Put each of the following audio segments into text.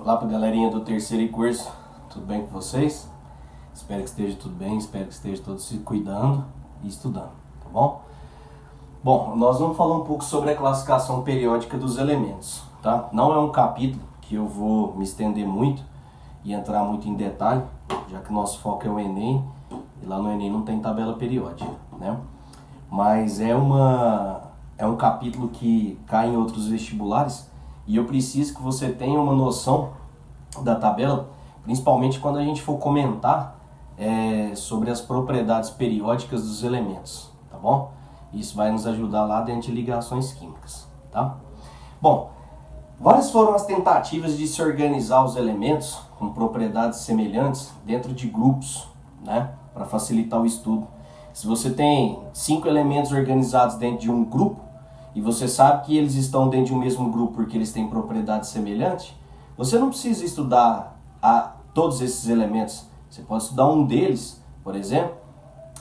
Olá para a galerinha do terceiro curso, tudo bem com vocês? Espero que esteja tudo bem, espero que esteja todos se cuidando e estudando, tá bom? Bom, nós vamos falar um pouco sobre a classificação periódica dos elementos, tá? Não é um capítulo que eu vou me estender muito e entrar muito em detalhe, já que o nosso foco é o Enem, e lá no Enem não tem tabela periódica, né? Mas é um capítulo que cai em outros vestibulares e eu preciso que você tenha uma noção da tabela, principalmente quando a gente for comentar sobre as propriedades periódicas dos elementos, tá bom? Isso vai nos ajudar lá dentro de ligações químicas, tá? Bom, várias foram as tentativas de se organizar os elementos com propriedades semelhantes dentro de grupos, né, para facilitar o estudo. Se você tem 5 elementos organizados dentro de um grupo e você sabe que eles estão dentro de um mesmo grupo porque eles têm propriedades semelhantes, você não precisa estudar todos esses elementos. Você pode estudar um deles, por exemplo,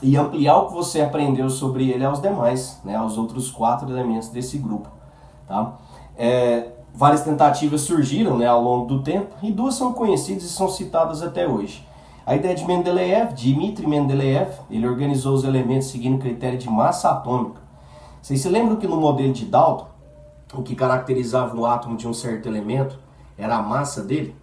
e ampliar o que você aprendeu sobre ele aos demais, né, aos outros 4 elementos desse grupo, tá? Várias tentativas surgiram, né, ao longo do tempo e 2 são conhecidas e são citadas até hoje. A ideia de Mendeleev, Dmitri Mendeleev, ele organizou os elementos seguindo o critério de massa atômica. Vocês se lembram que no modelo de Dalton, o que caracterizava o átomo de um certo elemento era a massa dele?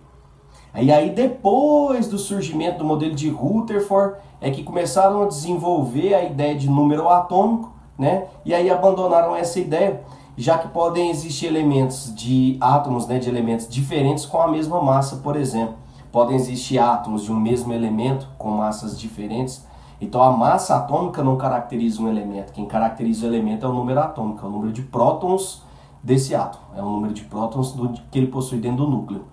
Aí depois do surgimento do modelo de Rutherford, é que começaram a desenvolver a ideia de número atômico, né? E aí abandonaram essa ideia, já que podem existir elementos de átomos, né, de elementos diferentes com a mesma massa, por exemplo. Podem existir átomos de um mesmo elemento com massas diferentes. Então a massa atômica não caracteriza um elemento. Quem caracteriza o elemento é o número atômico, é o número de prótons desse átomo. É o número de prótons que ele possui dentro do núcleo.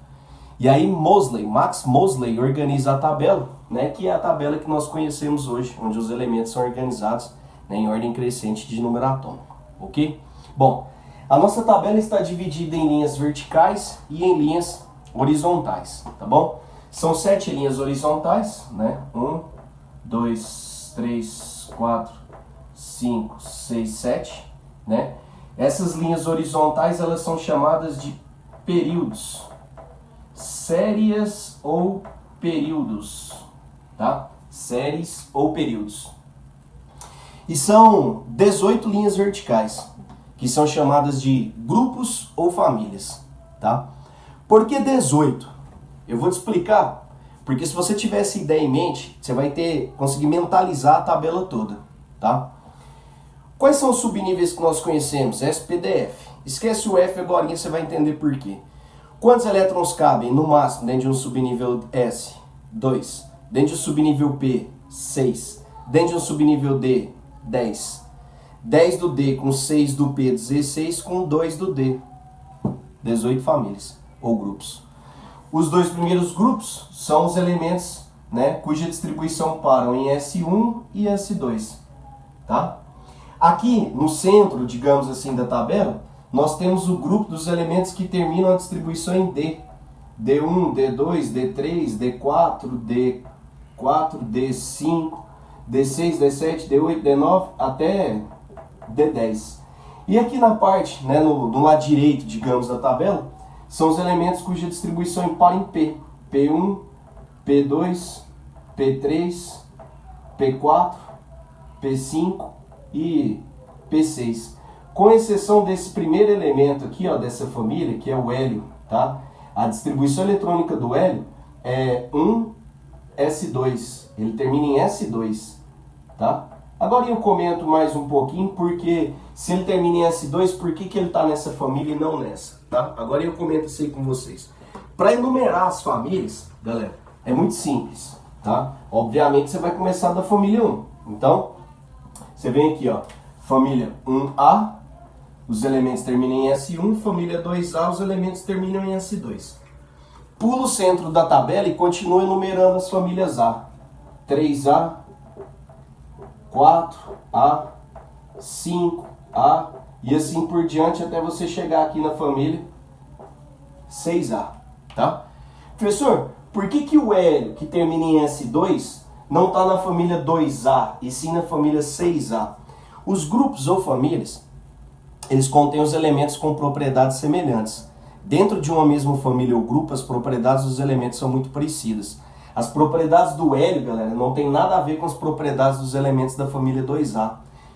E aí Max Mosley organiza a tabela, né, que é a tabela que nós conhecemos hoje, onde os elementos são organizados, né, em ordem crescente de número atômico. Ok? Bom, a nossa tabela está dividida em linhas verticais e em linhas horizontais, tá bom? São 7 linhas horizontais, né? 1, 2, 3, 4, 5, 6, 7, né? Essas linhas horizontais, elas são chamadas de períodos, séries ou períodos, tá? Séries ou períodos. E são 18 linhas verticais, que são chamadas de grupos ou famílias, tá? Por que 18? Eu vou te explicar, porque se você tiver essa ideia em mente, você vai conseguir mentalizar a tabela toda, tá? Quais são os subníveis que nós conhecemos? SPDF. Esquece o F agora, você vai entender por quê. Quantos elétrons cabem no máximo dentro de um subnível S? 2. Dentro de um subnível P? 6. Dentro de um subnível D? 10. 10 do D com 6 do P, 16 com 2 do D. 18 famílias ou grupos. Os 2 primeiros grupos são os elementos, né, cuja distribuição param em S1 e S2. Tá? Aqui no centro, digamos assim, da tabela, nós temos o grupo dos elementos que terminam a distribuição em D. D1, D2, D3, D4, D4, D5, D6, D7, D8, D9, até D10. E aqui na parte, né, no lado direito, digamos, da tabela, são os elementos cuja distribuição para em P. P1, P2, P3, P4, P5 e P6. Com exceção desse primeiro elemento aqui, ó, dessa família, que é o hélio, tá? A distribuição eletrônica do hélio é 1s2. Ele termina em S2, tá? Agora eu comento mais um pouquinho, porque se ele termina em S2, por que ele está nessa família e não nessa, tá? Agora eu comento isso aí com vocês. Para enumerar as famílias, galera, é muito simples, tá? Obviamente você vai começar da família 1. Então, você vem aqui, ó, família 1A, os elementos terminam em S1, família 2A, os elementos terminam em S2. Pula o centro da tabela e continua enumerando as famílias A. 3A, 4A, 5A e assim por diante até você chegar aqui na família 6A, tá? Professor, por que o hélio que termina em S2 não está na família 2A e sim na família 6A? Os grupos ou famílias, eles contêm os elementos com propriedades semelhantes. Dentro de uma mesma família ou grupo, as propriedades dos elementos são muito parecidas. As propriedades do hélio, galera, não tem nada a ver com as propriedades dos elementos da família 2A.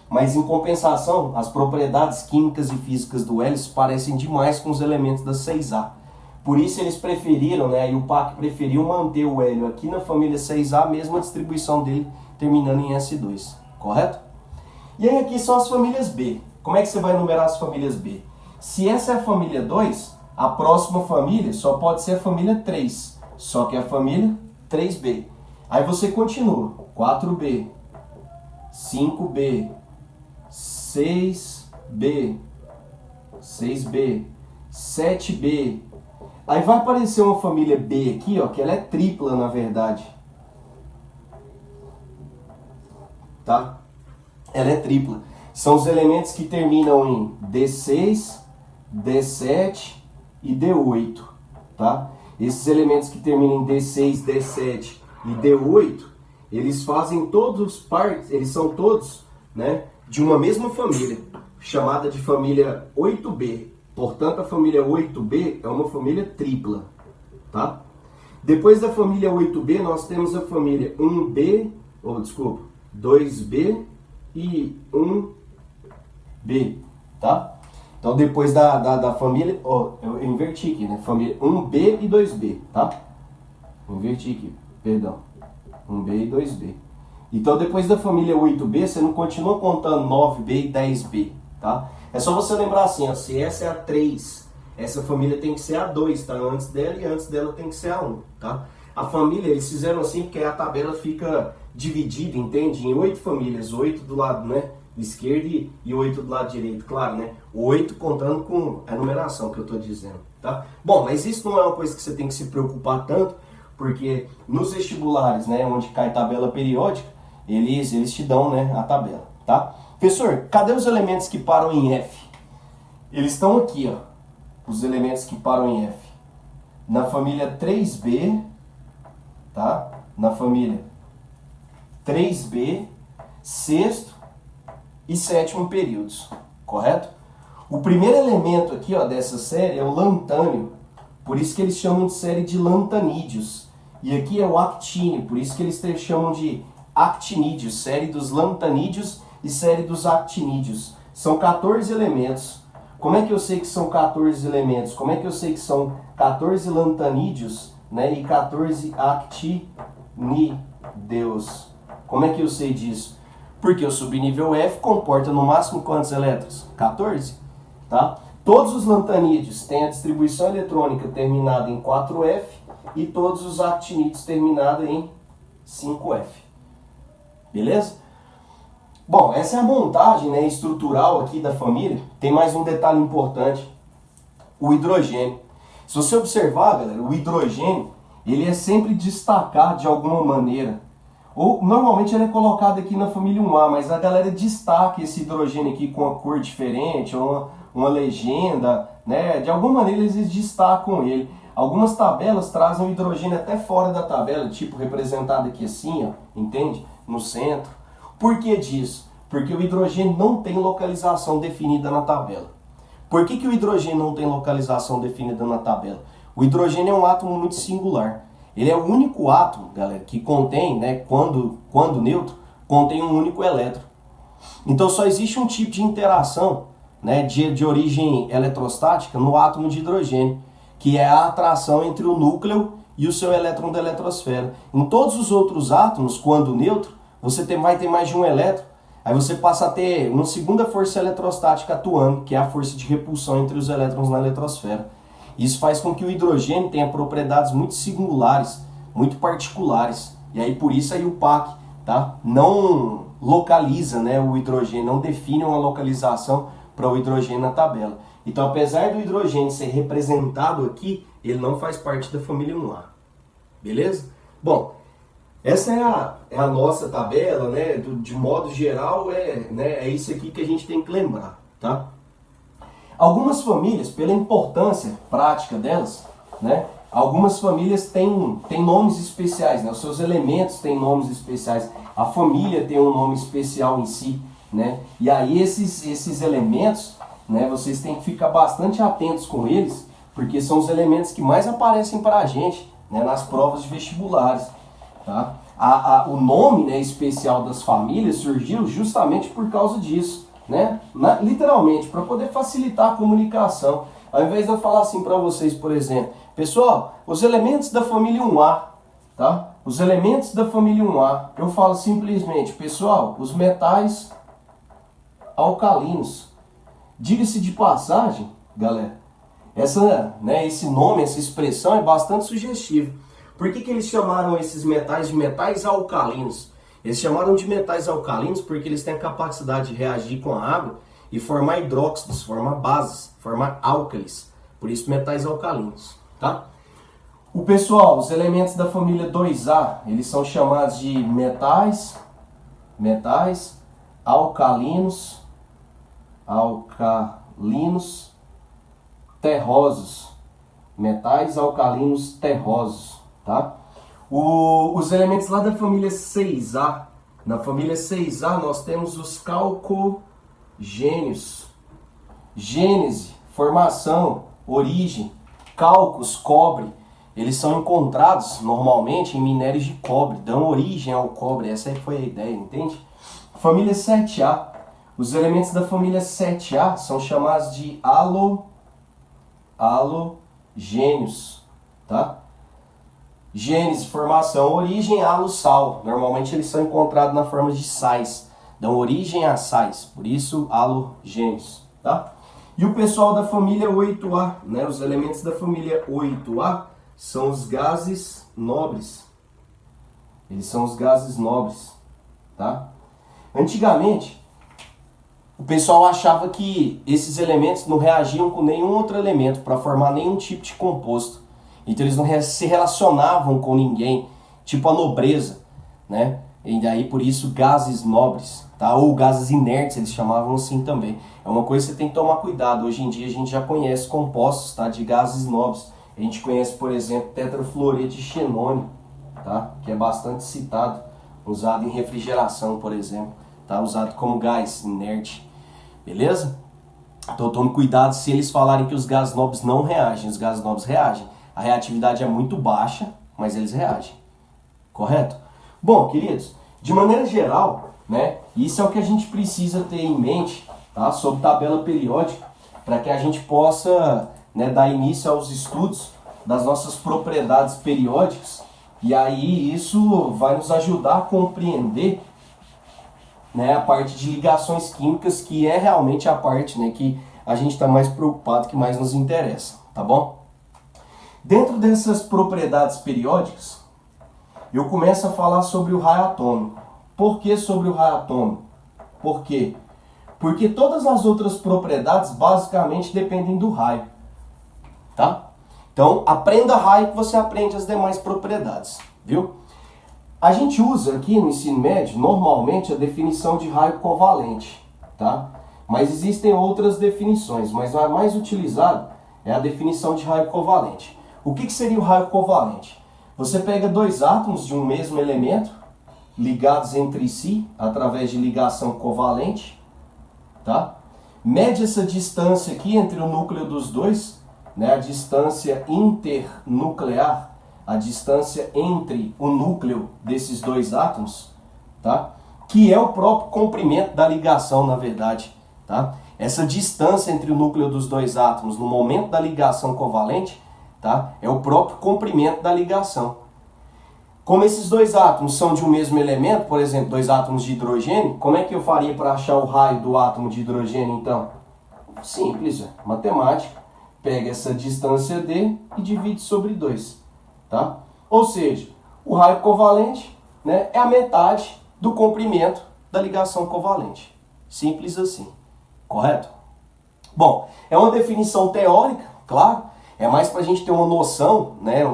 Mas, em compensação, as propriedades químicas e físicas do hélio se parecem demais com os elementos da 6A. Por isso eles preferiram, né, e o PAC preferiu manter o hélio aqui na família 6A, mesmo a distribuição dele terminando em S2, correto? E aí aqui são as famílias B. Como é que você vai enumerar as famílias B? Se essa é a família 2, a próxima família só pode ser a família 3, só que é a família 3B. Aí você continua, 4B, 5B, 6B, 6B, 7B. Aí vai aparecer uma família B aqui, ó, que ela é tripla na verdade. Tá? Ela é tripla. São os elementos que terminam em D6, D7 e D8, tá? Esses elementos que terminam em D6, D7 e D8, eles fazem todos parte, eles são todos, né, de uma mesma família, chamada de família 8B. Portanto, a família 8B é uma família tripla, tá? Depois da família 8B, nós temos a família 1B, 2B e 1B, tá? Então, depois da família, eu inverti aqui, né? Família 1B e 2B, tá? Inverti aqui, perdão. 1B e 2B. Então, depois da família 8B, você não continua contando 9B e 10B, tá? É só você lembrar assim, ó, se essa é a 3, essa família tem que ser a 2, tá? Antes dela, e antes dela tem que ser a 1, tá? A família, eles fizeram assim porque a tabela fica dividida, entende? Em 8 famílias, 8 do lado, né, esquerdo e 8 do lado direito, claro, né? 8 contando com a numeração que eu tô dizendo, tá? Bom, mas isso não é uma coisa que você tem que se preocupar tanto, porque nos vestibulares, né, onde cai tabela periódica, eles te dão, né, a tabela, tá? Professor, cadê os elementos que param em F? Eles estão aqui, ó. Os elementos que param em F. Na família 3B, tá? Na família 3B, sexto e sétimo períodos, correto? O primeiro elemento aqui, ó, dessa série é o lantânio, por isso que eles chamam de série de lantanídeos. E aqui é o actínio, por isso que eles chamam de actinídeos, série dos lantanídeos e série dos actinídeos. São 14 elementos. Como é que eu sei que são 14 elementos? Como é que eu sei que são 14 lantanídeos, né, e 14 actinídeos? Como é que eu sei disso? Porque o subnível F comporta no máximo quantos elétrons? 14, tá? Todos os lantanídeos têm a distribuição eletrônica terminada em 4F e todos os actinídeos terminados em 5F. Beleza? Bom, essa é a montagem, né, estrutural aqui da família. Tem mais um detalhe importante, o hidrogênio. Se você observar, galera, o hidrogênio, ele é sempre destacado de alguma maneira. Ou, normalmente ele é colocado aqui na família 1A, mas a galera destaca esse hidrogênio aqui com uma cor diferente, ou uma legenda, né? De alguma maneira eles destacam ele. Algumas tabelas trazem o hidrogênio até fora da tabela, tipo representado aqui assim, ó, entende? No centro. Por que disso? Porque o hidrogênio não tem localização definida na tabela. Por que o hidrogênio não tem localização definida na tabela? O hidrogênio é um átomo muito singular. Ele é o único átomo, galera, que contém, né, quando neutro, contém um único elétron. Então só existe um tipo de interação, né, de origem eletrostática no átomo de hidrogênio, que é a atração entre o núcleo e o seu elétron da eletrosfera. Em todos os outros átomos, quando neutro, você vai ter mais de um elétron, aí você passa a ter uma segunda força eletrostática atuando, que é a força de repulsão entre os elétrons na eletrosfera. Isso faz com que o hidrogênio tenha propriedades muito singulares, muito particulares. E aí por isso aí o PAC, tá, não localiza, né, o hidrogênio, não define uma localização para o hidrogênio na tabela. Então, apesar do hidrogênio ser representado aqui, ele não faz parte da família 1A. Beleza? Bom, essa é a nossa tabela, né? De modo geral, é isso aqui que a gente tem que lembrar, tá? Algumas famílias, pela importância prática delas, né? Algumas famílias têm nomes especiais, né? Os seus elementos têm nomes especiais. A família tem um nome especial em si, né? E aí esses elementos, né? Vocês têm que ficar bastante atentos com eles, porque são os elementos que mais aparecem para a gente, né, nas provas de vestibulares. Tá? O nome, né, especial das famílias surgiu justamente por causa disso, né? Literalmente, para poder facilitar a comunicação. Ao invés de eu falar assim para vocês, por exemplo, pessoal, os elementos da família 1A, tá? Os elementos da família 1A, eu falo simplesmente, pessoal, os metais alcalinos. Diga-se de passagem, galera, esse nome, essa expressão é bastante sugestivo. Por que eles chamaram esses metais de metais alcalinos? Eles chamaram de metais alcalinos porque eles têm a capacidade de reagir com a água e formar hidróxidos, formar bases, formar álcalis. Por isso, metais alcalinos, tá? Os elementos da família 2A, eles são chamados de metais alcalinos terrosos. Metais alcalinos terrosos, tá? Os elementos lá da família 6A. Na família 6A nós temos os calcogênios. Gênese, formação, origem, cálculos, cobre. Eles são encontrados normalmente em minérios de cobre, dão origem ao cobre. Essa aí foi a ideia, entende? Família 7A. Os elementos da família 7A são chamados de halogênios, tá? Gênese, formação, origem, halo, sal. Normalmente eles são encontrados na forma de sais. Dão origem a sais, por isso halogênios, tá? E o pessoal da família 8A, né? Os elementos da família 8A são os gases nobres. Eles são os gases nobres, tá? Antigamente, o pessoal achava que esses elementos não reagiam com nenhum outro elemento para formar nenhum tipo de composto. Então eles não se relacionavam com ninguém, tipo a nobreza, né? E daí por isso gases nobres, tá? Ou gases inertes, eles chamavam assim também. É uma coisa que você tem que tomar cuidado. Hoje em dia a gente já conhece compostos, tá, de gases nobres. A gente conhece, por exemplo, tetrafluoreto de xenônio, tá? Que é bastante citado, usado em refrigeração, por exemplo, tá? Usado como gás inerte, beleza? Então tome cuidado se eles falarem que os gases nobres não reagem. Os gases nobres reagem. A reatividade é muito baixa, mas eles reagem. Correto? Bom, queridos, de maneira geral, né, isso é o que a gente precisa ter em mente, tá, sobre tabela periódica, para que a gente possa, né, dar início aos estudos das nossas propriedades periódicas. E aí isso vai nos ajudar a compreender, né, a parte de ligações químicas, que é realmente a parte, né, que a gente está mais preocupado, que mais nos interessa, tá bom? Dentro dessas propriedades periódicas, eu começo a falar sobre o raio atômico. Por que sobre o raio atômico? Por quê? Porque todas as outras propriedades basicamente dependem do raio, tá? Então, aprenda raio que você aprende as demais propriedades, viu? A gente usa aqui no ensino médio, normalmente, a definição de raio covalente, tá? Mas existem outras definições, mas a mais utilizada é a definição de raio covalente. O que seria o raio covalente? Você pega dois átomos de um mesmo elemento, ligados entre si, através de ligação covalente, tá? Mede essa distância aqui entre o núcleo dos dois, né? A distância internuclear, a distância entre o núcleo desses dois átomos, tá? Que é o próprio comprimento da ligação, na verdade, tá? Essa distância entre o núcleo dos dois átomos no momento da ligação covalente, tá, é o próprio comprimento da ligação. Como esses dois átomos são de um mesmo elemento, por exemplo, dois átomos de hidrogênio, como é que eu faria para achar o raio do átomo de hidrogênio, então? Simples, matemática. Pega essa distância D e divide sobre 2. Tá? Ou seja, o raio covalente, né, é a metade do comprimento da ligação covalente. Simples assim. Correto? Bom, é uma definição teórica, claro. É mais para a gente ter uma noção, né,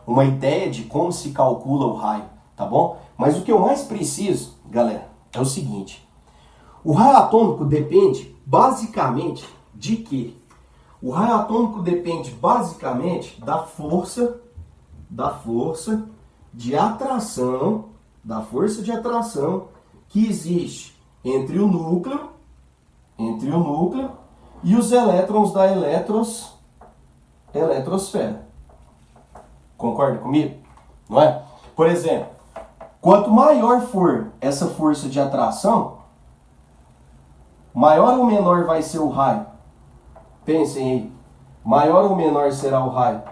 uma ideia de como se calcula o raio, tá bom? Mas o que eu mais preciso, galera, é o seguinte. O raio atômico depende basicamente de quê? O raio atômico depende basicamente da força de atração, que existe entre o núcleo e os elétrons da eletrosfera. Concorda comigo? Não é? Por exemplo, quanto maior for essa força de atração, maior ou menor vai ser o raio? Pensem aí. Maior ou menor será o raio?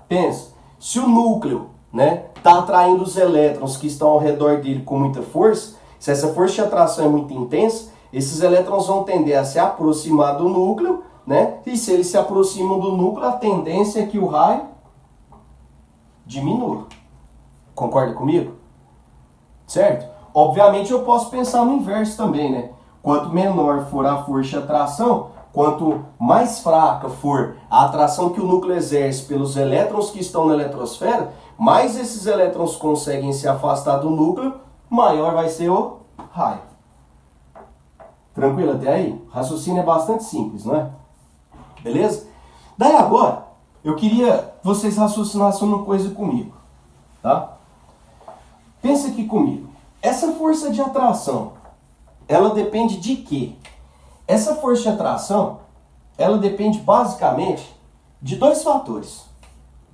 Pensa. Se o núcleo, né, está atraindo os elétrons que estão ao redor dele com muita força, se essa força de atração é muito intensa, esses elétrons vão tender a se aproximar do núcleo, né? E se eles se aproximam do núcleo, a tendência é que o raio diminua. Concorda comigo? Certo? Obviamente eu posso pensar no inverso também, né? Quanto menor for a força de atração, quanto mais fraca for a atração que o núcleo exerce pelos elétrons que estão na eletrosfera, mais esses elétrons conseguem se afastar do núcleo, maior vai ser o raio. Tranquilo até aí? O raciocínio é bastante simples, não é? Beleza? Daí agora, eu queria que vocês raciocinassem uma coisa comigo, tá? Pensa aqui comigo. Essa força de atração, ela depende de quê? Essa força de atração, ela depende basicamente de dois fatores.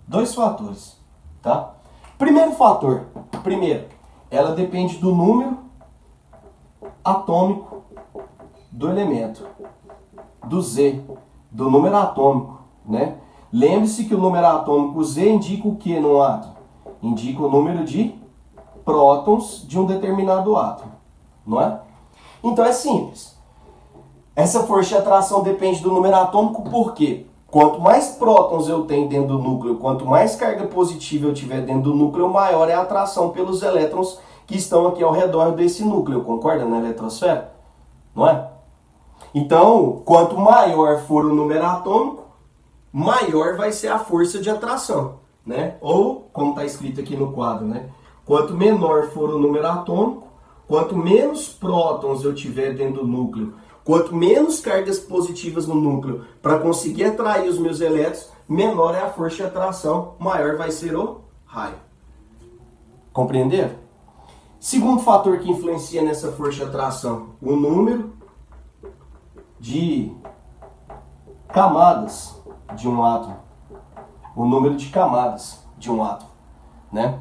Dois fatores, tá? Primeiro fator, ela depende do número atômico do elemento, do Z, do número atômico, né? Lembre-se que o número atômico Z indica o que no átomo? Indica o número de prótons de um determinado átomo, não é? Então é simples. Essa força de atração depende do número atômico, por quê? Quanto mais prótons eu tenho dentro do núcleo, quanto mais carga positiva eu tiver dentro do núcleo, maior é a atração pelos elétrons que estão aqui ao redor desse núcleo, concorda? Na eletrosfera, não é? Então, quanto maior for o número atômico, maior vai ser a força de atração, né? Ou, como está escrito aqui no quadro, né? Quanto menor for o número atômico, quanto menos prótons eu tiver dentro do núcleo, quanto menos cargas positivas no núcleo para conseguir atrair os meus elétrons, menor é a força de atração, maior vai ser o raio. Compreenderam? Segundo fator que influencia nessa força de atração, o número de camadas de um átomo. O número de camadas de um átomo, né?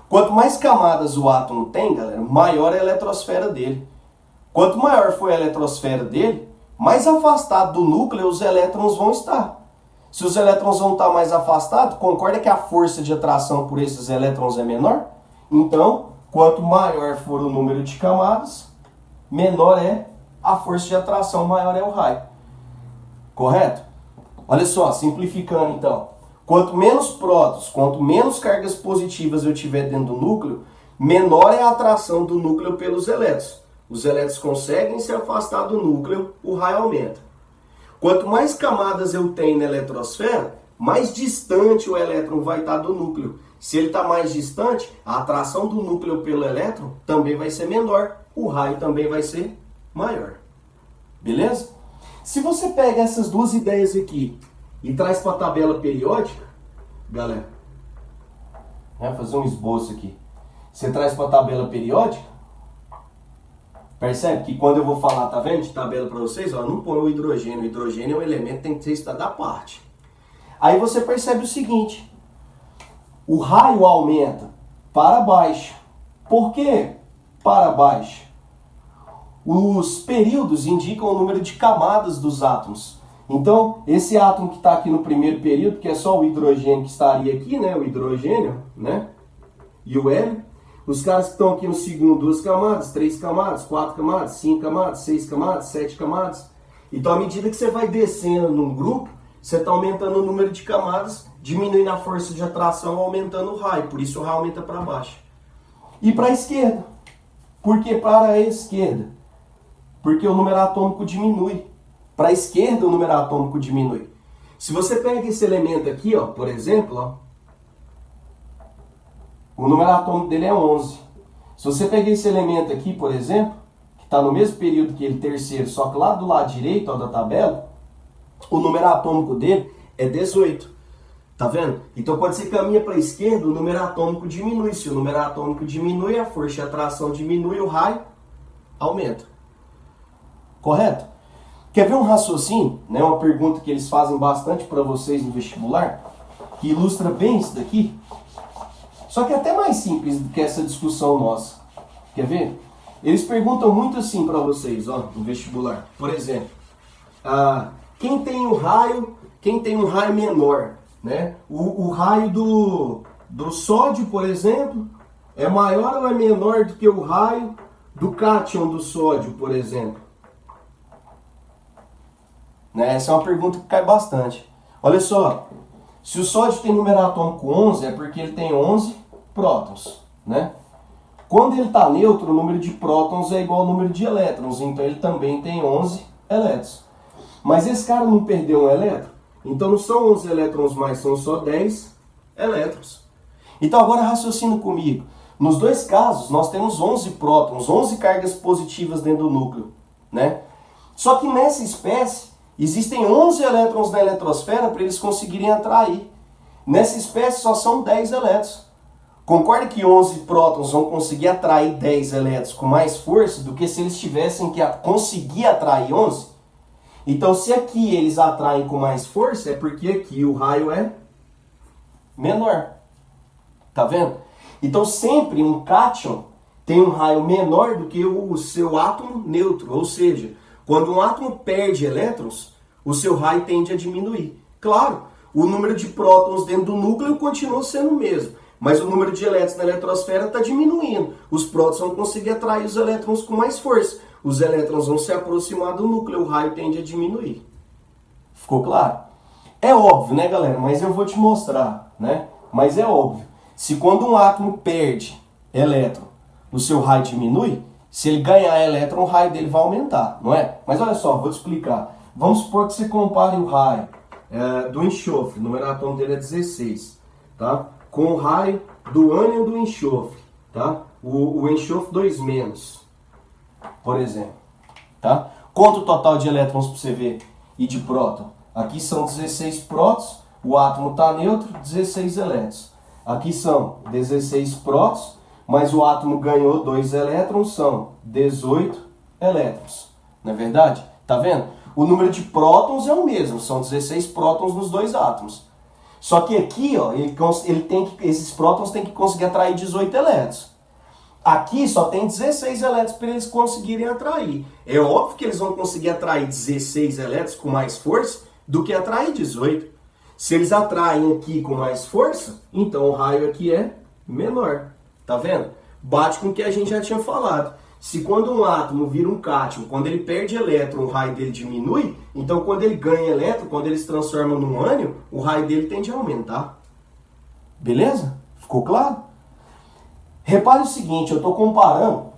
Quanto mais camadas o átomo tem, galera, maior é a eletrosfera dele. Quanto maior for a eletrosfera dele, mais afastado do núcleo os elétrons vão estar. Se os elétrons vão estar mais afastados, concorda que a força de atração por esses elétrons é menor? Então, quanto maior for o número de camadas, menor é a força de atração, maior é o raio. Correto? Olha só, simplificando então. Quanto menos prótons, quanto menos cargas positivas eu tiver dentro do núcleo, menor é a atração do núcleo pelos elétrons. Os elétrons conseguem se afastar do núcleo, o raio aumenta. Quanto mais camadas eu tenho na eletrosfera, mais distante o elétron vai estar do núcleo. Se ele está mais distante, a atração do núcleo pelo elétron também vai ser menor, o raio também vai ser maior. Beleza? Se você pega essas duas ideias aqui e traz para a tabela periódica, galera, vou fazer um esboço aqui. Você traz para a tabela periódica, percebe que quando eu vou falar, tá vendo, de tabela para vocês, ó, não põe o hidrogênio. O hidrogênio é um elemento que tem que ser estudado à parte. Aí você percebe o seguinte, o raio aumenta para baixo. Por quê para baixo? Os períodos indicam o número de camadas dos átomos. Então, esse átomo que está aqui no primeiro período, que é só o hidrogênio que estaria aqui, né? O hidrogênio, né? E o hélio. Os caras que estão aqui no segundo, 2 camadas, 3 camadas, 4 camadas, 5 camadas, 6 camadas, 7 camadas. Então, à medida que você vai descendo num grupo, você está aumentando o número de camadas, diminuindo a força de atração, aumentando o raio. Por isso o raio aumenta para baixo. E para a esquerda. Por que para a esquerda? Porque o número atômico diminui. Para a esquerda o número atômico diminui. Se você pega esse elemento aqui, ó, por exemplo, ó, o número atômico dele é 11. Se você pegar esse elemento aqui, por exemplo, que está no mesmo período que ele, terceiro, só que lá do lado direito ó, da tabela, o número atômico dele é 18. Tá vendo? Então quando você caminha para a esquerda, o número atômico diminui. Se o número atômico diminui, a força de atração diminui, o raio aumenta. Correto? Quer ver um raciocínio, né? Uma pergunta que eles fazem bastante para vocês no vestibular, que ilustra bem isso daqui? Só que é até mais simples do que essa discussão nossa. Quer ver? Eles perguntam muito assim para vocês, ó, no vestibular. Por exemplo, quem tem um raio menor, né? O raio do sódio, por exemplo, é maior ou é menor do que o raio do cátion do sódio, por exemplo? Né? Essa é uma pergunta que cai bastante. Olha só, se o sódio tem número atômico 11, é porque ele tem 11 prótons, né? Quando ele está neutro, o número de prótons é igual ao número de elétrons, então ele também tem 11 elétrons. Mas esse cara não perdeu um elétron? Então não são 11 elétrons mais, são só 10 elétrons. Então agora raciocina comigo. Nos dois casos, nós temos 11 prótons, 11 cargas positivas dentro do núcleo, né? Só que nessa espécie, existem 11 elétrons na eletrosfera para eles conseguirem atrair. Nessa espécie só são 10 elétrons. Concorda que 11 prótons vão conseguir atrair 10 elétrons com mais força do que se eles tivessem que conseguir atrair 11? Então, se aqui eles atraem com mais força, é porque aqui o raio é menor. Tá vendo? Então, sempre um cátion tem um raio menor do que o seu átomo neutro. Ou seja, quando um átomo perde elétrons, o seu raio tende a diminuir. Claro, o número de prótons dentro do núcleo continua sendo o mesmo. Mas o número de elétrons na eletrosfera está diminuindo. Os prótons vão conseguir atrair os elétrons com mais força. Os elétrons vão se aproximar do núcleo, o raio tende a diminuir. Ficou claro? É óbvio, né, galera? Mas eu vou te mostrar, né? Mas é óbvio. Se quando um átomo perde elétron, o seu raio diminui, se ele ganhar elétron, o raio dele vai aumentar, não é? Mas olha só, vou te explicar. Vamos supor que você compare o raio do enxofre, o número atômico dele é 16, tá? Com o raio do ânion do enxofre, tá? O enxofre 2-, por exemplo, tá? Conta o total de elétrons para você ver e de próton. Aqui são 16 prótons, o átomo está neutro, 16 elétrons. Aqui são 16 prótons, mas o átomo ganhou 2 elétrons, são 18 elétrons. Não é verdade? Tá vendo? O número de prótons é o mesmo, são 16 prótons nos dois átomos. Só que aqui, ó, esses prótons têm que conseguir atrair 18 elétrons. Aqui só tem 16 elétrons para eles conseguirem atrair. É óbvio que eles vão conseguir atrair 16 elétrons com mais força do que atrair 18. Se eles atraem aqui com mais força, então o raio aqui é menor. Tá vendo? Bate com o que a gente já tinha falado. Se quando um átomo vira um cátion, quando ele perde elétron, o raio dele diminui, então quando ele ganha elétron, quando ele se transforma num ânion, o raio dele tende a aumentar. Beleza? Ficou claro? Repare o seguinte, eu estou comparando,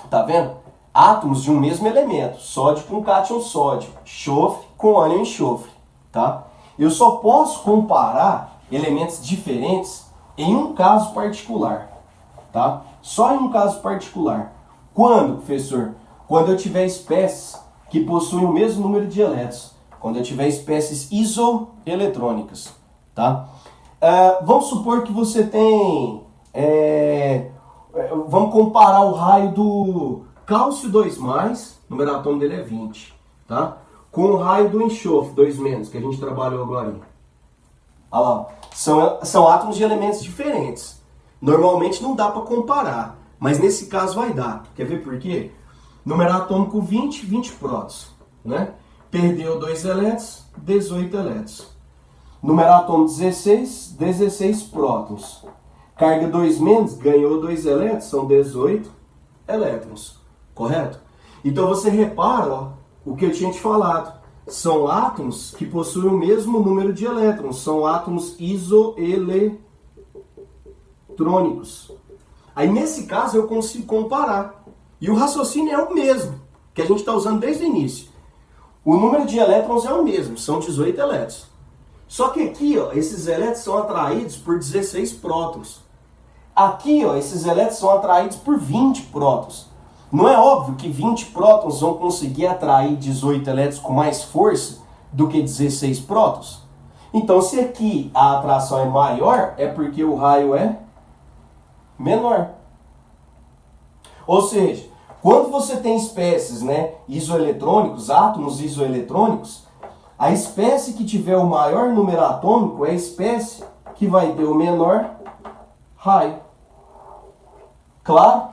tá vendo? Átomos de um mesmo elemento, sódio com cátion sódio, enxofre com ânion enxofre, tá? Eu só posso comparar elementos diferentes em um caso particular, tá? Só em um caso particular. Quando, professor? Quando eu tiver espécies que possuem o mesmo número de elétrons. Quando eu tiver espécies isoeletrônicas, tá? Vamos supor que você tem... vamos comparar o raio do cálcio 2+, o número atômico dele é 20, tá? Com o raio do enxofre 2-, que a gente trabalhou agora. Olha lá, são átomos de elementos diferentes. Normalmente não dá para comparar, mas nesse caso vai dar. Quer ver por quê? Número atômico 20, 20 prótons, né? Perdeu 2 elétrons, 18 elétrons. Número atômico 16, 16 prótons. Carga 2-, ganhou 2 elétrons, são 18 elétrons. Correto? Então você repara, ó, o que eu tinha te falado. São átomos que possuem o mesmo número de elétrons. São átomos isoeletrônicos. Aí nesse caso eu consigo comparar. E o raciocínio é o mesmo, que a gente está usando desde o início. O número de elétrons é o mesmo, são 18 elétrons. Só que aqui, ó, esses elétrons são atraídos por 16 prótons. Aqui, ó, esses elétrons são atraídos por 20 prótons. Não é óbvio que 20 prótons vão conseguir atrair 18 elétrons com mais força do que 16 prótons? Então, se aqui a atração é maior, é porque o raio é menor. Ou seja, Quando você tem espécies, né, isoeletrônicos, átomos isoeletrônicos, a espécie que tiver o maior número atômico é a espécie que vai ter o menor raio. Claro?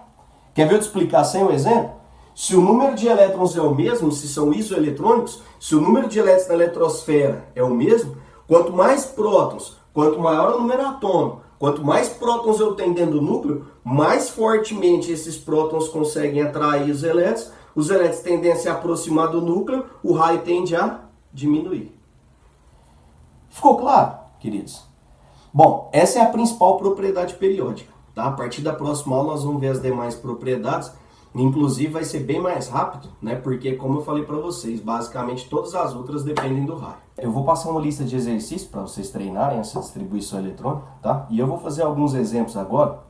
Quer ver eu te explicar sem o exemplo? Se o número de elétrons é o mesmo, se são isoeletrônicos, se o número de elétrons na eletrosfera é o mesmo, quanto mais prótons, quanto maior o número atômico, quanto mais prótons eu tenho dentro do núcleo, mais fortemente esses prótons conseguem atrair os elétrons tendem a se aproximar do núcleo, o raio tende a diminuir. Ficou claro, queridos? Bom, essa é a principal propriedade periódica. Tá? A partir da próxima aula nós vamos ver as demais propriedades. Inclusive vai ser bem mais rápido, né? Porque como eu falei para vocês, basicamente todas as outras dependem do raio. Eu vou passar uma lista de exercícios para vocês treinarem essa distribuição eletrônica, tá? E eu vou fazer alguns exemplos agora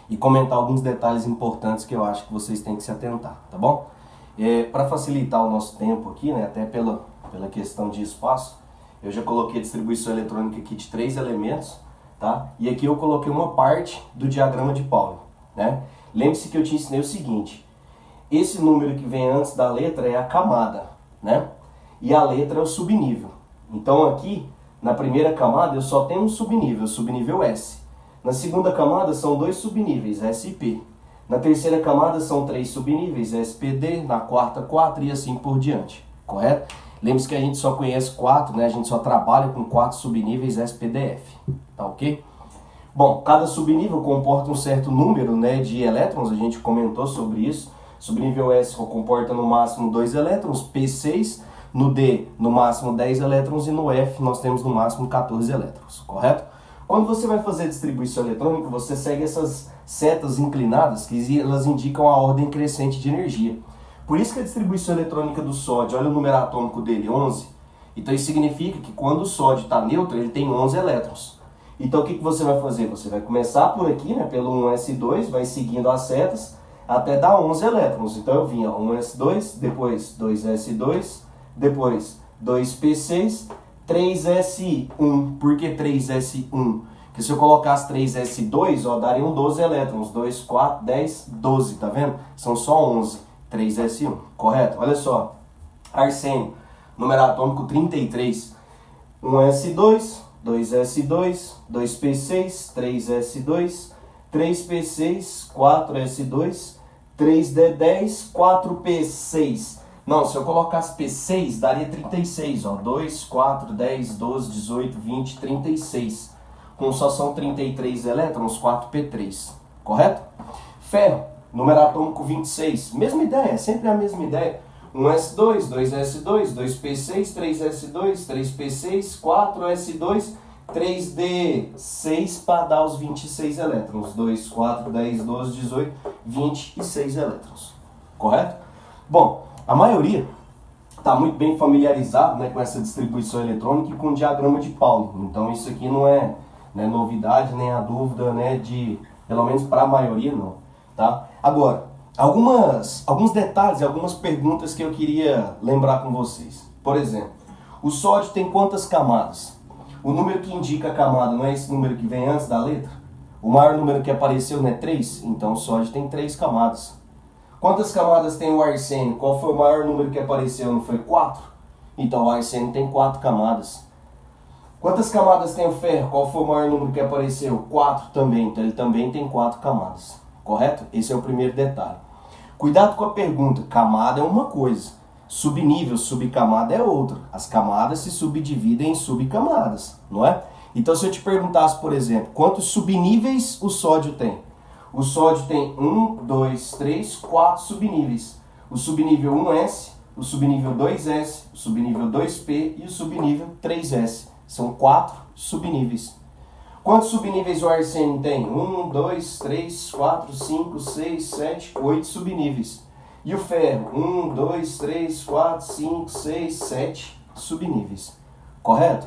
e comentar alguns detalhes importantes que eu acho que vocês têm que se atentar, tá bom? Para facilitar o nosso tempo aqui, né? Até pela questão de espaço, eu já coloquei a distribuição eletrônica aqui de 3 elementos, tá? E aqui eu coloquei uma parte do diagrama de Pauli, né? Lembre-se que eu te ensinei o seguinte, esse número que vem antes da letra é a camada, né? E a letra é o subnível. Então aqui, na primeira camada, eu só tenho um subnível, o subnível S. Na segunda camada são 2 subníveis, S e P. Na terceira camada são 3 subníveis, SPD. Na quarta, 4 e assim por diante, correto? Lembre-se que a gente só conhece 4, né? A gente só trabalha com 4 subníveis SPDF, tá ok? Bom, cada subnível comporta um certo número, né, de elétrons, a gente comentou sobre isso. Subnível S comporta no máximo 2 elétrons, P6, no D no máximo 10 elétrons e no F nós temos no máximo 14 elétrons, correto? Quando você vai fazer a distribuição eletrônica, você segue essas setas inclinadas que elas indicam a ordem crescente de energia. Por isso que a distribuição eletrônica do sódio, olha o número atômico dele, 11. Então isso significa que quando o sódio está neutro, ele tem 11 elétrons. Então o que você vai fazer? Você vai começar por aqui, né, pelo 1s2, vai seguindo as setas até dar 11 elétrons. Então eu vinha 1s2, depois 2s2, depois 2p6, 3s1. Por que 3s1? Porque se eu colocasse 3s2, ó, dariam 12 elétrons. 2, 4, 10, 12, tá vendo? São só 11. 3s1, correto? Olha só. Arsênio, número atômico 33. 1s2, 2s2, 2p6, 3s2, 3p6, 4s2, 3d10, 4p6. Não, se eu colocasse p6, daria 36, ó. 2, 4, 10, 12, 18, 20, 36. Com só são 33 elétrons, 4p3, correto? Ferro, número atômico 26. Mesma ideia, sempre a mesma ideia. 1s2, 2s2, 2p6, 3s2, 3p6, 4s2, 3d6 para dar os 26 elétrons. 2, 4, 10, 12, 18, 26 elétrons. Correto? Bom, a maioria está muito bem familiarizado, né, com essa distribuição eletrônica e com o diagrama de Pauli. Então isso aqui não é, né, novidade, nem a dúvida, né, pelo menos para a maioria não. Tá? Agora, alguns detalhes e algumas perguntas que eu queria lembrar com vocês. Por exemplo, o sódio tem quantas camadas? O número que indica a camada não é esse número que vem antes da letra? O maior número que apareceu não é 3? Então o sódio tem 3 camadas. Quantas camadas tem o arsênio? Qual foi o maior número que apareceu? Não foi 4? Então o arsênio tem 4 camadas. Quantas camadas tem o ferro? Qual foi o maior número que apareceu? 4 também. Então ele também tem 4 camadas. Correto? Esse é o primeiro detalhe. Cuidado com a pergunta. Camada é uma coisa. Subnível, subcamada é outra. As camadas se subdividem em subcamadas, não é? Então se eu te perguntasse, por exemplo, quantos subníveis o sódio tem? O sódio tem 1, 2, 3, 4 subníveis. O subnível 1s, o subnível 2s, o subnível 2p e o subnível 3s. São 4 subníveis. Quantos subníveis o arsênio tem? 1, 2, 3, 4, 5, 6, 7, 8 subníveis. E o ferro? 1, 2, 3, 4, 5, 6, 7 subníveis. Correto?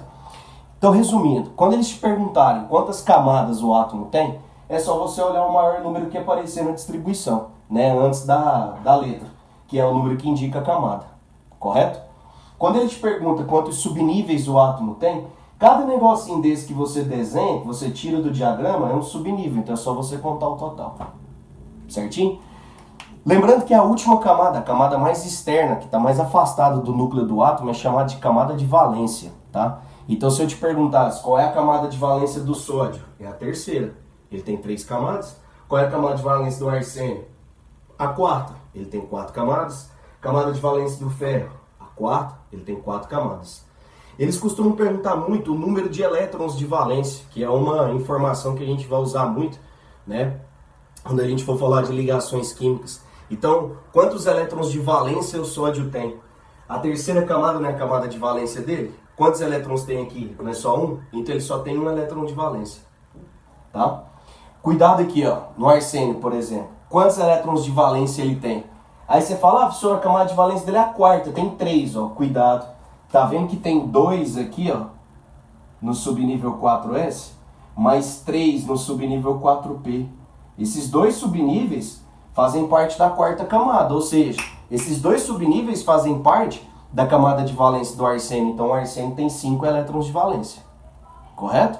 Então, resumindo, quando eles te perguntarem quantas camadas o átomo tem, é só você olhar o maior número que aparecer na distribuição, né, antes da letra, que é o número que indica a camada. Correto? Quando ele te pergunta quantos subníveis o átomo tem, cada negocinho desse que você desenha, que você tira do diagrama, é um subnível. Então é só você contar o total. Certinho? Lembrando que a última camada, a camada mais externa, que está mais afastada do núcleo do átomo, é chamada de camada de valência, tá? Então, se eu te perguntasse qual é a camada de valência do sódio, é a terceira. Ele tem 3 camadas. Qual é a camada de valência do arsênio? A quarta. Ele tem 4 camadas. Camada de valência do ferro? A quarta. Ele tem 4 camadas. Eles costumam perguntar muito o número de elétrons de valência, que é uma informação que a gente vai usar muito, né? Quando a gente for falar de ligações químicas. Então, quantos elétrons de valência o sódio tem? A terceira camada não é a camada de valência dele? Quantos elétrons tem aqui? Não é só um? Então ele só tem um elétron de valência. Tá? Cuidado aqui, ó, no arsênio, por exemplo. Quantos elétrons de valência ele tem? Aí você fala, professor, a camada de valência dele é a quarta, tem 3, ó. Cuidado. Tá vendo que tem 2 aqui, ó, no subnível 4S, mais 3 no subnível 4P. Esses 2 subníveis fazem parte da quarta camada, ou seja, esses 2 subníveis fazem parte da camada de valência do arsênio. Então o arsênio tem 5 elétrons de valência. Correto?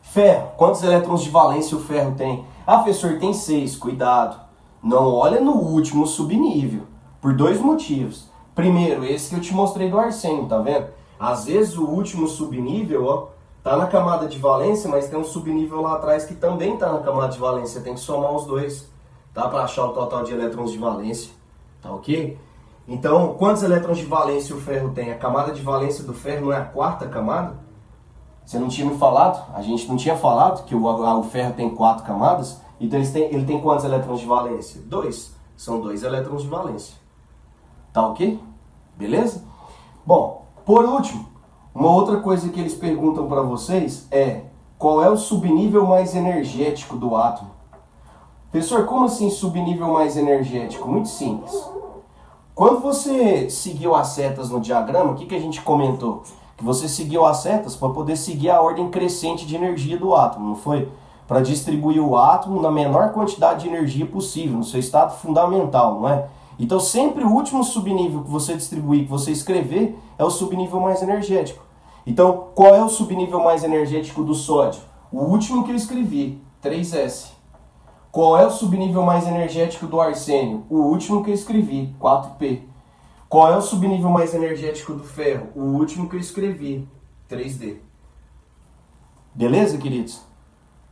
Ferro. Quantos elétrons de valência o ferro tem? Ah, professor, tem 6. Cuidado. Não olha no último subnível. Por 2 motivos. Primeiro, esse que eu te mostrei do arsênio, tá vendo? Às vezes o último subnível, ó, tá na camada de valência, mas tem um subnível lá atrás que também tá na camada de valência. Tem que somar os 2, tá? Para achar o total de elétrons de valência. Tá ok? Então, quantos elétrons de valência o ferro tem? A camada de valência do ferro não é a quarta camada? Você não tinha me falado? A gente não tinha falado que o ferro tem 4 camadas? Então ele tem quantos elétrons de valência? 2. São 2 elétrons de valência. Tá ok? Beleza? Bom, por último, uma outra coisa que eles perguntam para vocês é qual é o subnível mais energético do átomo? Professor, como assim subnível mais energético? Muito simples. Quando você seguiu as setas no diagrama, o que a gente comentou? Que você seguiu as setas para poder seguir a ordem crescente de energia do átomo, não foi? Para distribuir o átomo na menor quantidade de energia possível, no seu estado fundamental, não é? Então sempre o último subnível que você distribuir, que você escrever, é o subnível mais energético. Então, qual é o subnível mais energético do sódio? O último que eu escrevi, 3S. Qual é o subnível mais energético do arsênio? O último que eu escrevi, 4P. Qual é o subnível mais energético do ferro? O último que eu escrevi, 3D. Beleza, queridos?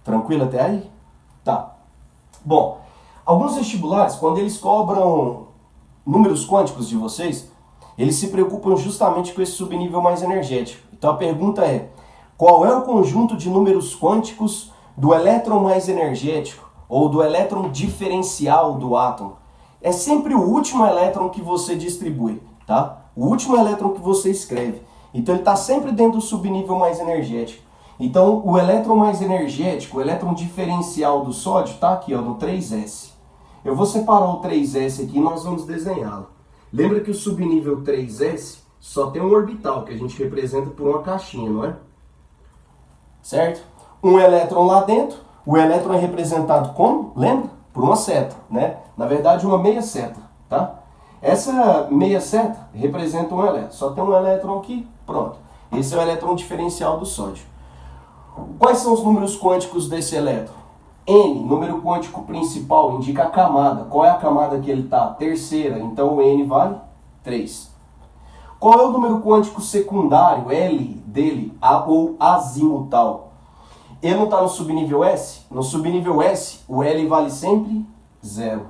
Tranquilo até aí? Tá. Bom, alguns vestibulares, quando eles cobram números quânticos de vocês, eles se preocupam justamente com esse subnível mais energético. Então a pergunta é, qual é o conjunto de números quânticos do elétron mais energético ou do elétron diferencial do átomo? É sempre o último elétron que você distribui, tá? O último elétron que você escreve. Então ele está sempre dentro do subnível mais energético. Então o elétron mais energético, o elétron diferencial do sódio, está aqui, ó, no 3S. Eu vou separar o 3S aqui e nós vamos desenhá-lo. Lembra que o subnível 3S só tem um orbital, que a gente representa por uma caixinha, não é? Certo? Um elétron lá dentro, o elétron é representado como? Lembra? Por uma seta, né? Na verdade, uma meia seta, tá? Essa meia seta representa um elétron. Só tem um elétron aqui, pronto. Esse é o elétron diferencial do sódio. Quais são os números quânticos desse elétron? N, número quântico principal, indica a camada. Qual é a camada que ele está? Terceira, então o N vale 3. Qual é o número quântico secundário, L, dele, ou azimutal? Ele não está no subnível S? No subnível S, o L vale sempre 0.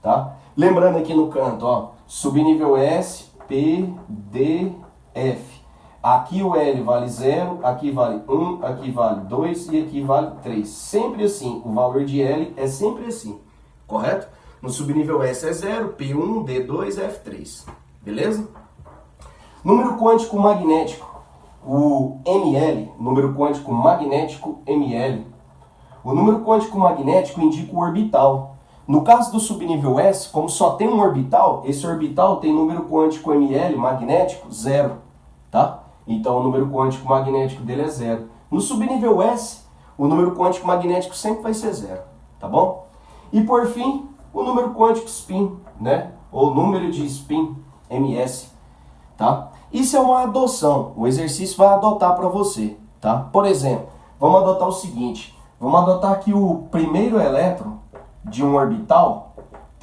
Tá? Lembrando aqui no canto, ó, subnível S, P, D, F. Aqui o L vale 0, aqui vale 1, aqui vale 2 e aqui vale 3. Sempre assim, o valor de L é sempre assim, correto? No subnível S é 0, P1, D2, F3. Beleza? Número quântico magnético. O ML, número quântico magnético ML. O número quântico magnético indica o orbital. No caso do subnível S, como só tem um orbital, esse orbital tem número quântico ML magnético 0, tá? Então o número quântico magnético dele é 0. No subnível S, o número quântico magnético sempre vai ser 0, tá bom? E por fim, o número quântico spin, né? Ou número de spin, MS, tá? Isso é uma adoção, o exercício vai adotar para você, tá? Por exemplo, vamos adotar o seguinte, vamos adotar que o primeiro elétron de um orbital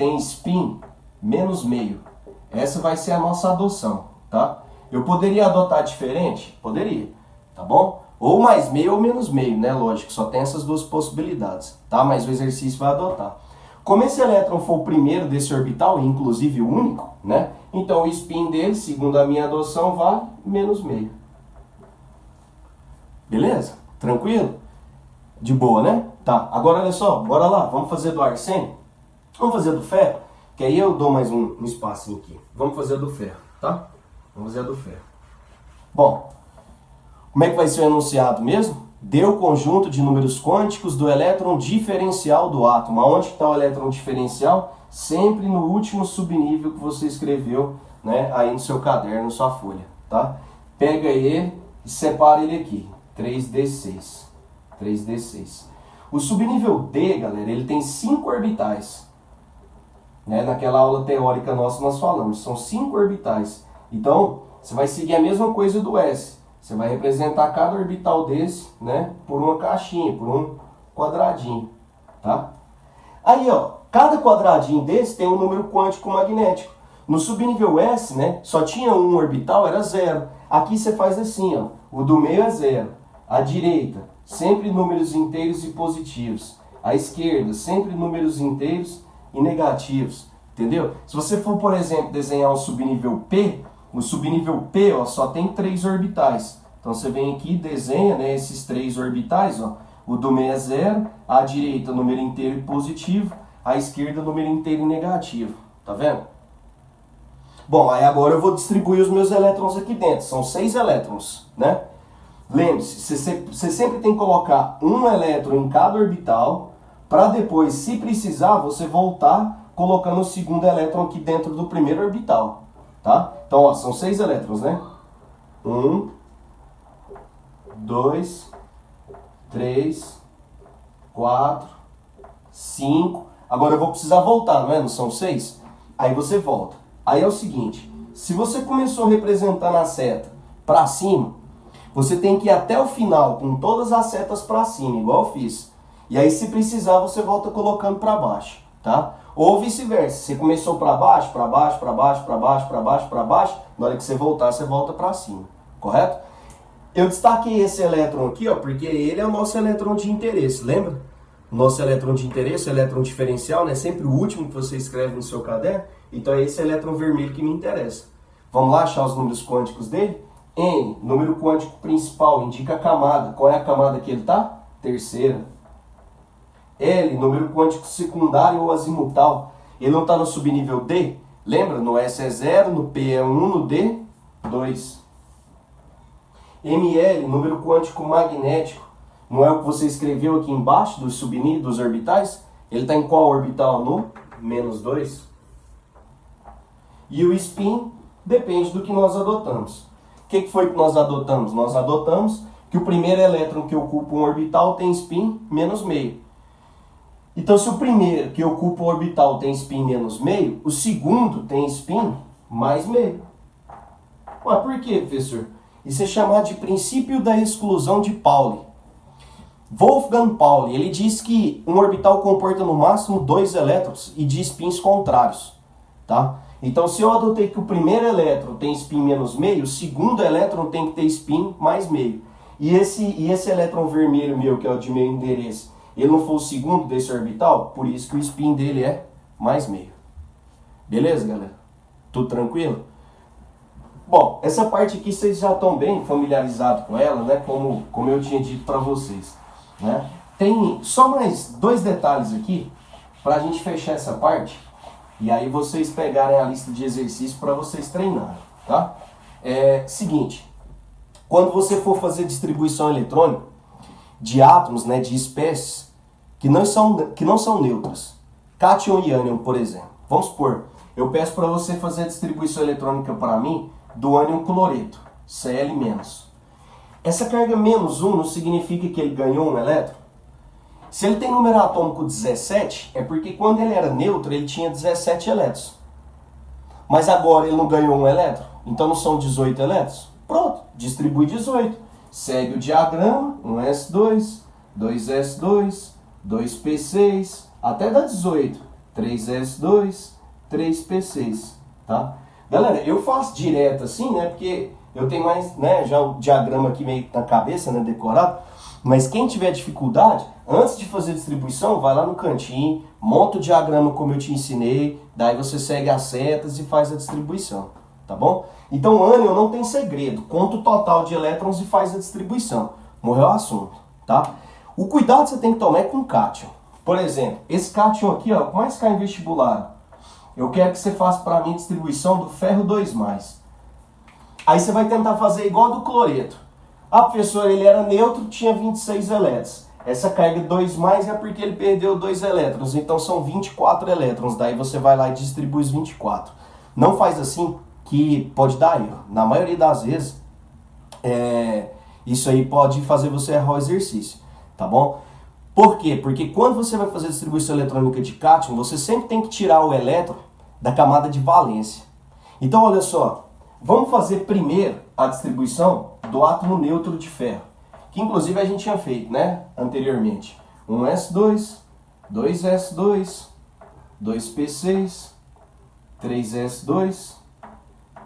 tem spin menos meio. Essa vai ser a nossa adoção, tá? Eu poderia adotar diferente? Poderia, tá bom? Ou mais meio ou menos meio, né? Lógico, só tem essas duas possibilidades, tá? Mas o exercício vai adotar. Como esse elétron for o primeiro desse orbital, inclusive o único, né? Então o spin dele, segundo a minha adoção, vale menos meio. Beleza? Tranquilo? De boa, né? Tá, agora olha só, bora lá, vamos fazer do arsênio? Vamos fazer do ferro? Que aí eu dou mais um espacinho aqui. Vamos fazer do ferro, tá? Vamos fazer do ferro. Bom, como é que vai ser o enunciado mesmo? Dê o conjunto de números quânticos do elétron diferencial do átomo. Aonde está o elétron diferencial? Sempre no último subnível que você escreveu, né, aí no seu caderno, na sua folha, tá? Pega ele e separa ele aqui. 3d6. 3d6. O subnível D, galera, ele tem 5 orbitais. Né? Naquela aula teórica nossa nós falamos, são 5 orbitais. Então, você vai seguir a mesma coisa do S. Você vai representar cada orbital desse, né, por uma caixinha, por um quadradinho, tá? Aí, ó, cada quadradinho desse tem um número quântico magnético. No subnível S, né, só tinha um orbital, era 0. Aqui você faz assim, ó, o do meio é 0. À direita, sempre números inteiros e positivos. À esquerda, sempre números inteiros e negativos, entendeu? Se você for, por exemplo, desenhar um subnível P, o subnível P, ó, só tem 3 orbitais. Então você vem aqui e desenha, né, esses 3 orbitais. Ó. O do meio é 0, à direita número inteiro e positivo, à esquerda número inteiro e negativo. Tá vendo? Bom, aí agora eu vou distribuir os meus elétrons aqui dentro. São 6 elétrons, né? Lembre-se, você sempre tem que colocar um elétron em cada orbital, para depois, se precisar, você voltar colocando o segundo elétron aqui dentro do primeiro orbital. Tá? Então, ó, são 6 elétrons, né? 1, 2, 3, 4, 5. Agora eu vou precisar voltar, não é? Não são 6? Aí você volta. Aí é o seguinte, se você começou representando a seta para cima, você tem que ir até o final com todas as setas para cima, igual eu fiz. E aí, se precisar, você volta colocando para baixo, tá? Ou vice-versa, você começou para baixo, para baixo, para baixo, para baixo, para baixo, para baixo, na hora que você voltar, você volta para cima, correto? Eu destaquei esse elétron aqui, ó, porque ele é o nosso elétron de interesse, lembra? O nosso elétron de interesse, o elétron diferencial, né? Sempre o último que você escreve no seu caderno, então é esse elétron vermelho que me interessa. Vamos lá achar os números quânticos dele? N, número quântico principal, indica a camada. Qual é a camada que ele está? Terceira. L, número quântico secundário ou azimutal. Ele não está no subnível D? Lembra? No S é 0, no P é 1, no D, 2. ML, número quântico magnético. Não é o que você escreveu aqui embaixo dos subníveis, dos orbitais? Ele está em qual orbital? No menos 2. E o spin depende do que nós adotamos. O que foi que nós adotamos? Nós adotamos que o primeiro elétron que ocupa um orbital tem spin menos meio. Então, se o primeiro que ocupa um orbital tem spin menos meio, o segundo tem spin mais meio. Ué, por quê, professor? Isso é chamado de princípio da exclusão de Pauli. Wolfgang Pauli, ele diz que um orbital comporta no máximo 2 elétrons e de spins contrários, tá? Então, se eu adotei que o primeiro elétron tem spin menos meio, o segundo elétron tem que ter spin mais meio. E esse elétron vermelho meu, que é o de meu endereço, ele não foi o segundo desse orbital, por isso que o spin dele é mais meio. Beleza, galera? Tudo tranquilo? Bom, essa parte aqui vocês já estão bem familiarizados com ela, né? Como eu tinha dito para vocês, né? Tem só mais 2 detalhes aqui para a gente fechar essa parte. E aí vocês pegarem a lista de exercícios para vocês treinarem, tá? Seguinte, quando você for fazer distribuição eletrônica de átomos, né, de espécies que não são neutras, cátion e ânion, por exemplo. Vamos supor, eu peço para você fazer a distribuição eletrônica para mim do ânion cloreto, Cl-. Essa carga -1 não significa que ele ganhou um elétron? Se ele tem número atômico 17, é porque quando ele era neutro, ele tinha 17 elétrons. Mas agora ele não ganhou um elétron, então não são 18 elétrons? Pronto, distribui 18. Segue o diagrama, 1s2, 2s2, 2p6, até dar 18. 3s2, 3p6, tá? Galera, eu faço direto assim, né? Porque eu tenho mais, né, já o diagrama aqui meio na cabeça, né, decorado. Mas quem tiver dificuldade, antes de fazer a distribuição, vai lá no cantinho, monta o diagrama como eu te ensinei, daí você segue as setas e faz a distribuição, tá bom? Então, ânion não tem segredo, conta o total de elétrons e faz a distribuição. Morreu o assunto, tá? O cuidado que você tem que tomar é com o cátion. Por exemplo, esse cátion aqui, ó, mais cai em vestibular. Eu quero que você faça para mim a distribuição do ferro 2+. Aí você vai tentar fazer igual do cloreto. Ah, professor, ele era neutro, tinha 26 elétrons. Essa carga 2+ é porque ele perdeu 2 elétrons, então são 24 elétrons. Daí você vai lá e distribui os 24. Não faz assim que pode dar erro. Na maioria das vezes, isso aí pode fazer você errar o exercício, tá bom? Por quê? Porque quando você vai fazer a distribuição eletrônica de cátion, você sempre tem que tirar o elétron da camada de valência. Então, olha só, vamos fazer primeiro a distribuição do átomo neutro de ferro, que inclusive a gente tinha feito, né, anteriormente. 1s2, 2s2, 2p6, 3s2,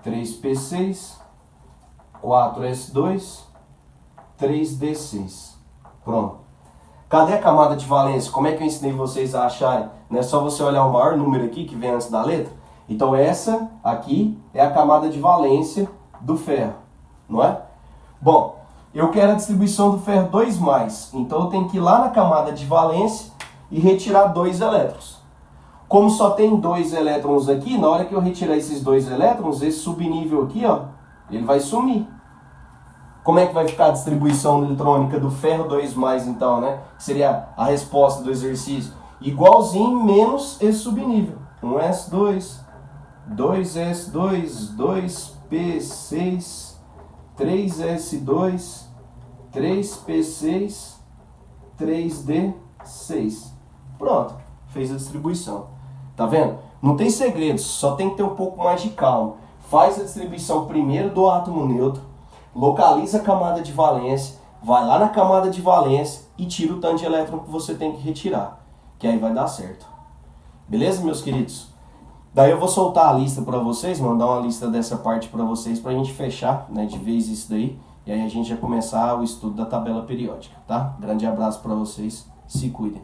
3p6, 4s2, 3d6. Pronto. Cadê a camada de valência? Como é que eu ensinei vocês a acharem? Não é só você olhar o maior número aqui que vem antes da letra? Então essa aqui é a camada de valência do ferro, não é? Bom, eu quero a distribuição do ferro 2+, então eu tenho que ir lá na camada de valência e retirar 2 elétrons. Como só tem 2 elétrons aqui, na hora que eu retirar esses 2 elétrons, esse subnível aqui, ó, ele vai sumir. Como é que vai ficar a distribuição eletrônica do ferro 2+, então, né? Seria a resposta do exercício. Igualzinho menos esse subnível. 1s2, 2s2, 2p6, 3s2, 3p6, 3d6. Pronto, fez a distribuição. Tá vendo? Não tem segredo, só tem que ter um pouco mais de calma. Faz a distribuição primeiro do átomo neutro, localiza a camada de valência, vai lá na camada de valência e tira o tanto de elétron que você tem que retirar, que aí vai dar certo. Beleza, meus queridos? Daí eu vou soltar a lista para vocês, mandar uma lista dessa parte para vocês, para a gente fechar, né, de vez isso daí, e aí a gente já começar o estudo da tabela periódica, tá? Grande abraço para vocês, se cuidem.